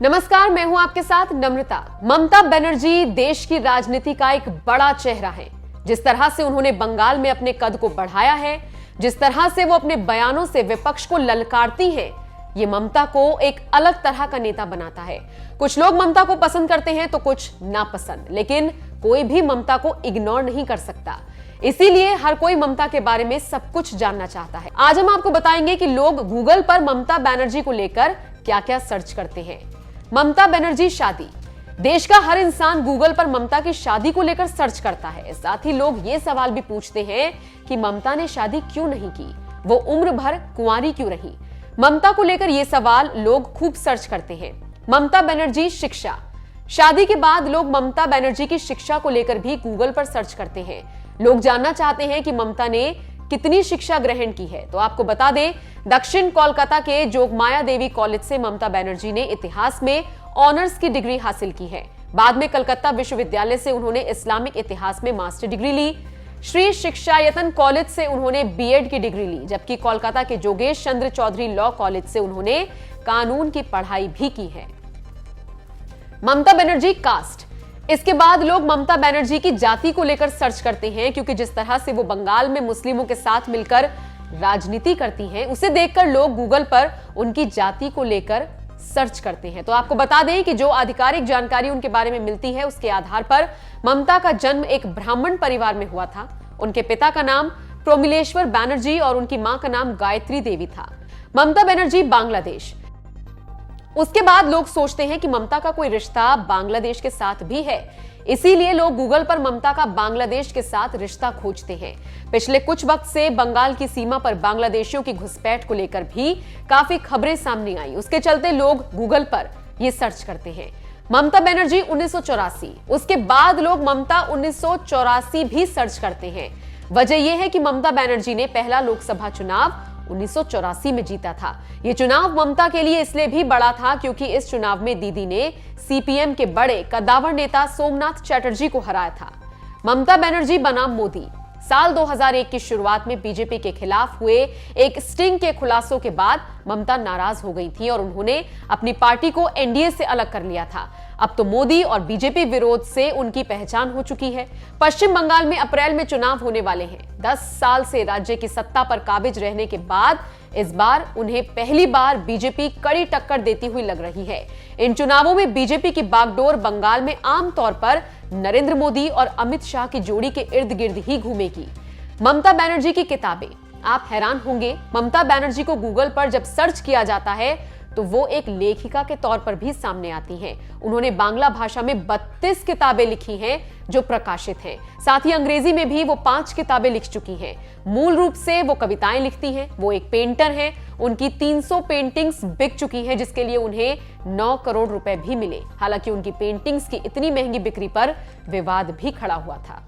नमस्कार, मैं हूं आपके साथ नम्रता। ममता बनर्जी देश की राजनीति का एक बड़ा चेहरा है। जिस तरह से उन्होंने बंगाल में अपने कद को बढ़ाया है, जिस तरह से वो अपने बयानों से विपक्ष को ललकारती हैं, ये ममता को एक अलग तरह का नेता बनाता है। कुछ लोग ममता को पसंद करते हैं तो कुछ नापसंद, लेकिन कोई भी ममता को इग्नोर नहीं कर सकता। इसीलिए हर कोई ममता के बारे में सब कुछ जानना चाहता है। आज हम आपको बताएंगे कि लोग गूगल पर ममता बनर्जी को लेकर क्या क्या सर्च करते हैं। ममता बनर्जी शादी। देश का हर इंसान गूगल पर ममता की शादी को लेकर सर्च करता है। साथ ही लोग ये सवाल भी पूछते हैं कि ममता ने शादी क्यों नहीं की, वो उम्र भर कुंवारी क्यों रही। ममता को लेकर ये सवाल लोग खूब सर्च करते हैं। ममता बनर्जी शिक्षा। शादी के बाद लोग ममता बनर्जी की शिक्षा को लेकर भी गूगल पर सर्च करते हैं। लोग जानना चाहते हैं कि ममता ने कितनी शिक्षा ग्रहण की है। तो आपको बता दें, दक्षिण कोलकाता के जोगमाया देवी कॉलेज से ममता बनर्जी ने इतिहास में ऑनर्स की डिग्री हासिल की है। बाद में कलकत्ता विश्वविद्यालय से उन्होंने इस्लामिक इतिहास में मास्टर डिग्री ली। श्री शिक्षायतन कॉलेज से उन्होंने बीएड की डिग्री ली, जबकि कोलकाता के जोगेश चंद्र चौधरी लॉ कॉलेज से उन्होंने कानून की पढ़ाई भी की है। ममता बनर्जी कास्ट। इसके बाद लोग ममता बनर्जी की जाति को लेकर सर्च करते हैं, क्योंकि जिस तरह से वो बंगाल में मुस्लिमों के साथ मिलकर राजनीति करती हैं, उसे देखकर लोग गूगल पर उनकी जाति को लेकर सर्च करते हैं। तो आपको बता दें कि जो आधिकारिक जानकारी उनके बारे में मिलती है, उसके आधार पर ममता का जन्म एक ब्राह्मण परिवार में हुआ था। उनके पिता का नाम प्रोमिलेश्वर बनर्जी और उनकी मां का नाम गायत्री देवी था। ममता बनर्जी बांग्लादेश। उसके बाद लोग सोचते हैं कि ममता का कोई रिश्ता बांग्लादेश के साथ भी है, इसीलिए लोग गूगल पर ममता का बांग्लादेश के साथ रिश्ता खोजते हैं। पिछले कुछ वक्त से बंगाल की सीमा पर बांग्लादेशियों की घुसपैठ को लेकर भी काफी खबरें सामने आई। उसके चलते लोग गूगल पर ये सर्च करते हैं। ममता बनर्जी 1984। उसके बाद लोग ममता 1984 भी सर्च करते हैं। वजह यह है कि ममता बनर्जी ने पहला लोकसभा चुनाव 1984 में जीता था। यह चुनाव ममता के लिए इसलिए भी बड़ा था क्योंकि इस चुनाव में दीदी ने सीपीएम के बड़े कद्दावर नेता सोमनाथ चटर्जी को हराया था। ममता बनर्जी बनाम मोदी। साल 2001 की शुरुआत में बीजेपी के खिलाफ हुए एक स्टिंग के खुलासों के बाद ममता नाराज हो गई थी और उन्होंने अपनी पार्टी को एनडीए से अलग कर लिया था। अब तो मोदी और बीजेपी विरोध से उनकी पहचान हो चुकी है। पश्चिम बंगाल में अप्रैल में चुनाव होने वाले हैं। 10 साल से राज्य की सत्ता पर काबिज रहने के बाद इस बार उन्हें पहली बार बीजेपी कड़ी टक्कर देती हुई लग रही है। इन चुनावों में बीजेपी की बागडोर बंगाल में आमतौर पर नरेंद्र मोदी और अमित शाह की जोड़ी के इर्द गिर्द ही घूमेगी। ममता बनर्जी की किताबें। आप हैरान होंगे, ममता बनर्जी को गूगल पर जब सर्च किया जाता है तो वो एक लेखिका के तौर पर भी सामने आती हैं। उन्होंने बांग्ला भाषा में 32 किताबें लिखी हैं जो प्रकाशित हैं। साथ ही अंग्रेजी में भी वो 5 किताबें लिख चुकी हैं। मूल रूप से वो कविताएं लिखती हैं। वो एक पेंटर हैं। उनकी 300 पेंटिंग्स बिक चुकी हैं, जिसके लिए उन्हें 9 करोड़ रुपए भी मिले। हालांकि उनकी पेंटिंग्स की इतनी महंगी बिक्री पर विवाद भी खड़ा हुआ था।